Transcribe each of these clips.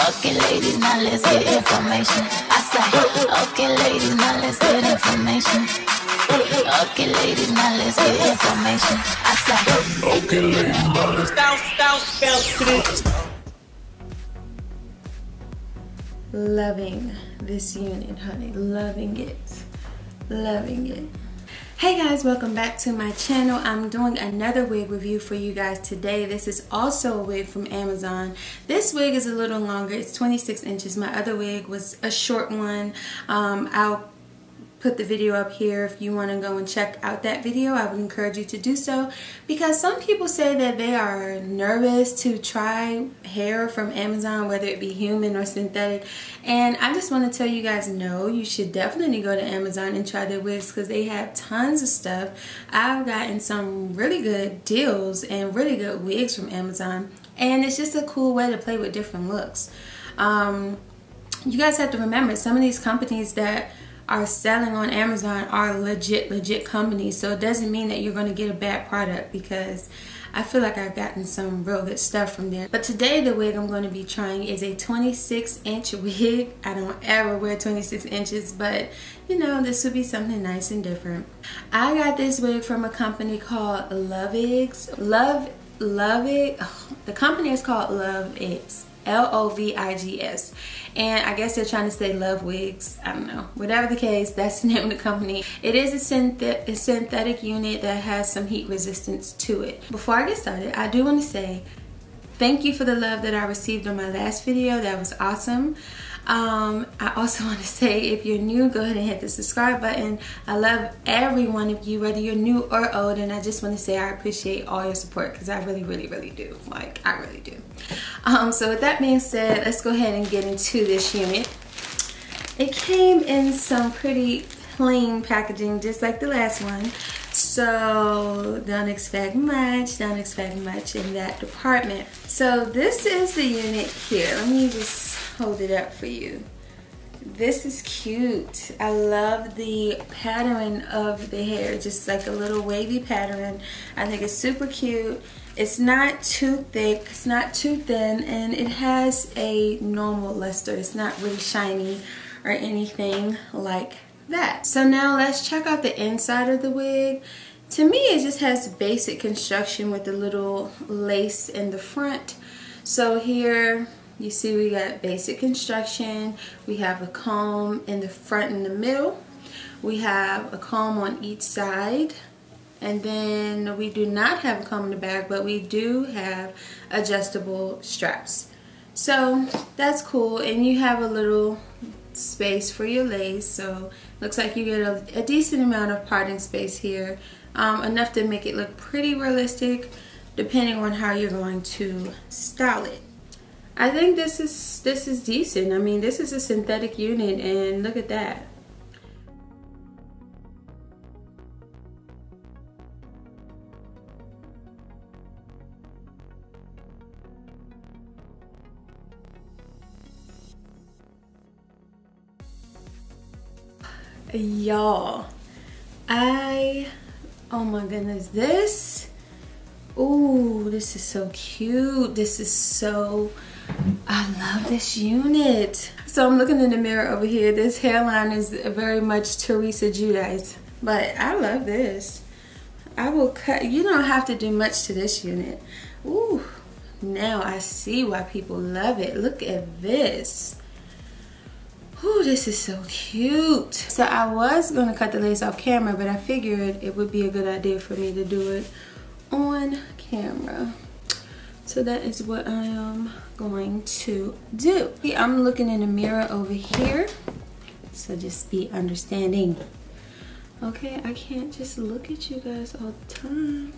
Okay, ladies, now let's get information. I say, okay, ladies, now let's get information. Okay, ladies, now let's get information. I say, okay, ladies, now let's bounce to this. Loving this unit, honey. Loving it. Loving it. Hey guys, welcome back to my channel. I'm doing another wig review for you guys today. This is also a wig from Amazon. This wig is a little longer. It's 26 inches. My other wig was a short one. I'll put the video up here if you want to go and check out that video. I would encourage you to do so, because some people say that they are nervous to try hair from Amazon, whether it be human or synthetic, and I just want to tell you guys, no, you should definitely go to Amazon and try their wigs, because they have tons of stuff. I've gotten some really good deals and really good wigs from Amazon, and it's just a cool way to play with different looks. You guys have to remember, some of these companies that are selling on Amazon are legit companies, so it doesn't mean that you're going to get a bad product, because I feel like I've gotten some real good stuff from there. But today the wig I'm going to be trying is a 26-inch wig. I don't ever wear 26 inches, but you know, this would be something nice and different. I got this wig from a company called Lovigs. The company is called Lovigs. L-O-V-I-G-S, and I guess they're trying to say love wigs. I don't know. Whatever the case, that's the name of the company. It is a synthetic unit that has some heat resistance to it. Before I get started, I do want to say thank you for the love that I received on my last video. That was awesome. I also want to say, if you're new, go ahead and hit the subscribe button. I love every one of you, whether you're new or old, and I just want to say I appreciate all your support, because I really do. Like, I really do. So with that being said, let's go ahead and get into this unit. It came in some pretty plain packaging, just like the last one. So don't expect much in that department. So this is the unit here. Let me just hold it up for you. This is cute. I love the pattern of the hair, just like a little wavy pattern. I think it's super cute. It's not too thick, it's not too thin, and it has a normal luster. It's not really shiny or anything like that. So now let's check out the inside of the wig. To me, it just has basic construction with the little lace in the front. So here you see we got basic construction. We have a comb in the front and the middle. We have a comb on each side. And then we do not have a comb in the back, but we do have adjustable straps. So that's cool. And you have a little space for your lace. So looks like you get a decent amount of parting space here. Enough to make it look pretty realistic, depending on how you're going to style it. I think this is decent. I mean, this is a synthetic unit, and look at that. Y'all, oh my goodness, this is so cute. I love this unit. So I'm looking in the mirror over here. This hairline is very much Teresa Giudice, but I love this. I will cut. You don't have to do much to this unit. Ooh, now I see why people love it. Look at this. Ooh, this is so cute. So I was going to cut the lace off camera, but I figured it would be a good idea for me to do it on camera. So that is what I am going to do. I'm looking in the mirror over here, so just be understanding. Okay, I can't just look at you guys all the time.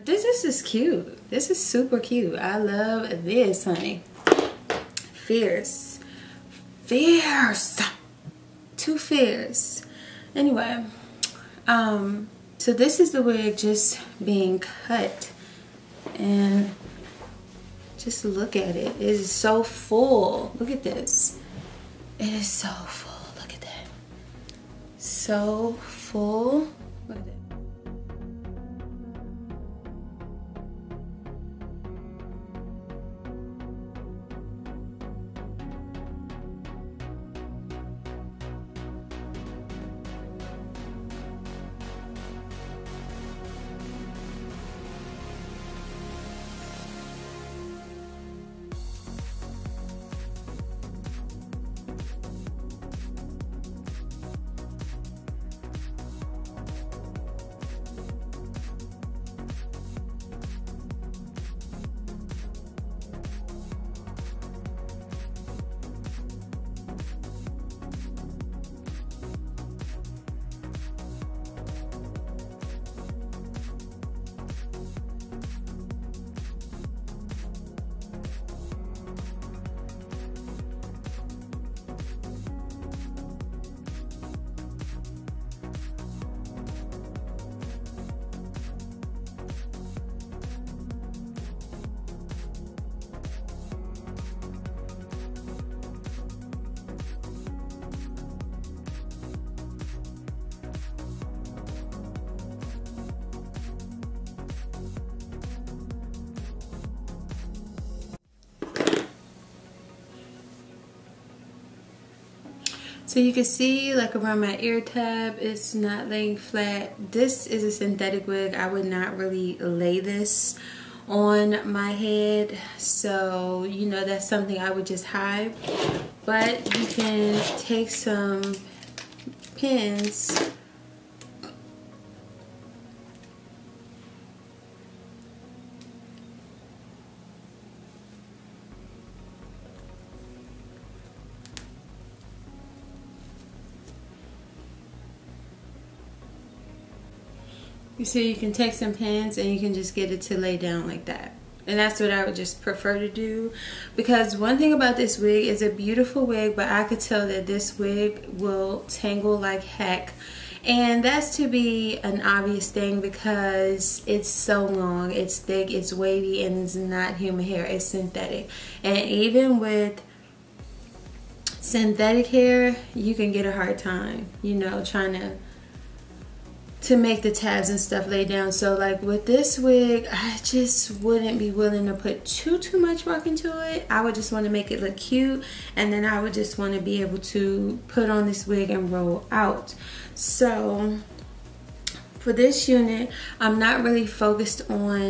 this is cute. This is super cute. I love this, honey. Fierce. Fierce. Too fierce. Anyway, so this is the wig just being cut, and just look at it. It is so full. Look at this. It is so full. Look at that. So full. Look at that. So you can see like around my ear tab, it's not laying flat. This is a synthetic wig. I would not really lay this on my head. So, you know, that's something I would just hide. But you can take some pins . You see, you can take some pins and you can just get it to lay down like that. And that's what I would just prefer to do. Because one thing about this wig is a beautiful wig, but I could tell that this wig will tangle like heck. And that's to be an obvious thing because it's so long, it's thick, it's wavy, and it's not human hair, it's synthetic. And even with synthetic hair, you can get a hard time, you know, trying to make the tabs and stuff lay down. So like with this wig, I just wouldn't be willing to put too much work into it. I would just want to make it look cute, and then I would just want to be able to put on this wig and roll out. So for this unit, I'm not really focused on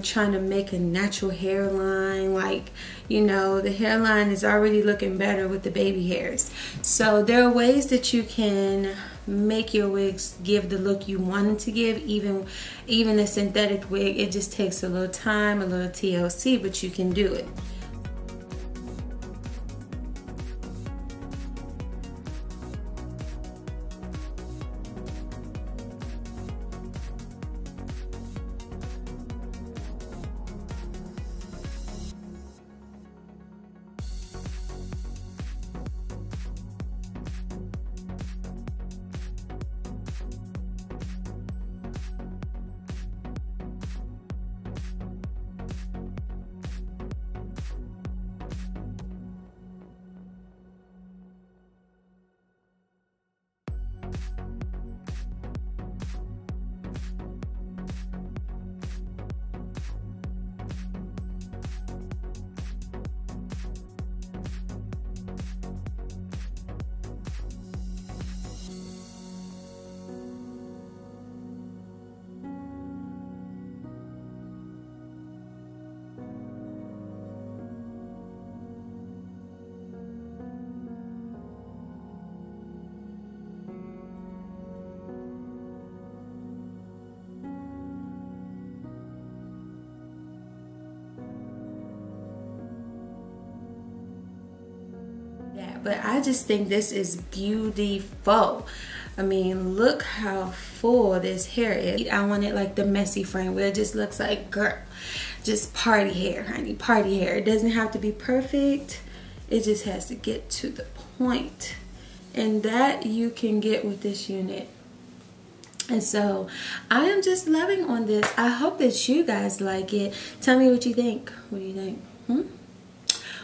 trying to make a natural hairline. Like, you know, the hairline is already looking better with the baby hairs. So there are ways that you can make your wigs give the look you want it to give. Even a synthetic wig, it just takes a little time, a little TLC, but you can do it. But I just think this is beautiful. I mean, look how full this hair is. I want it like the messy frame where it just looks like, girl, just party hair, honey, party hair. It doesn't have to be perfect. It just has to get to the point. And that you can get with this unit. And so I am just loving on this. I hope that you guys like it. Tell me what you think. What do you think?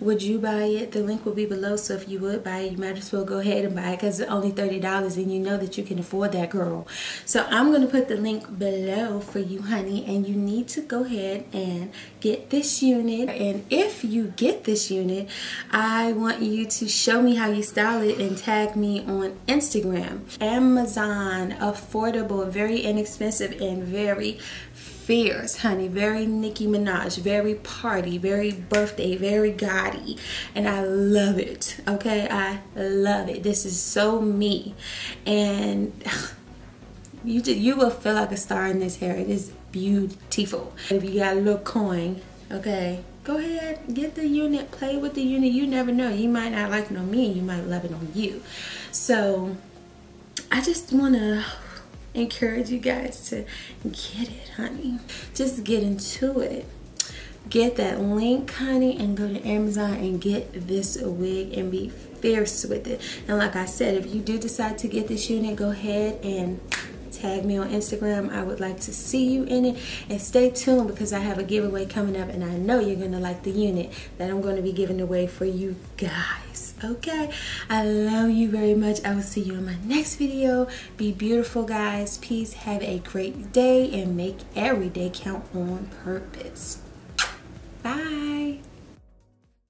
Would you buy it? The link will be below, so if you would buy it, you might as well go ahead and buy it because it's only $30 and you know that you can afford that, girl. So I'm going to put the link below for you, honey, and you need to go ahead and get this unit. And if you get this unit, I want you to show me how you style it and tag me on Instagram. Amazon, affordable, very inexpensive, and very fierce, honey. Very Nicki Minaj, very party, very birthday, very gaudy, and I love it. Okay, I love it. This is so me, and you will feel like a star in this hair. It is beautiful. If you got a little coin, okay, go ahead, get the unit, play with the unit. You never know, you might not like it on me, you might love it on you. So I just want to encourage you guys to get it, honey. Just get into it. Get that link, honey, and go to Amazon and get this wig and be fierce with it. And like I said, if you do decide to get this unit, go ahead and tag me on Instagram. I would like to see you in it, and stay tuned because I have a giveaway coming up, and I know you're gonna like the unit that I'm going to be giving away for you guys. Okay, I love you very much. I will see you in my next video. Be beautiful, guys. Peace. Have a great day and make every day count on purpose. Bye.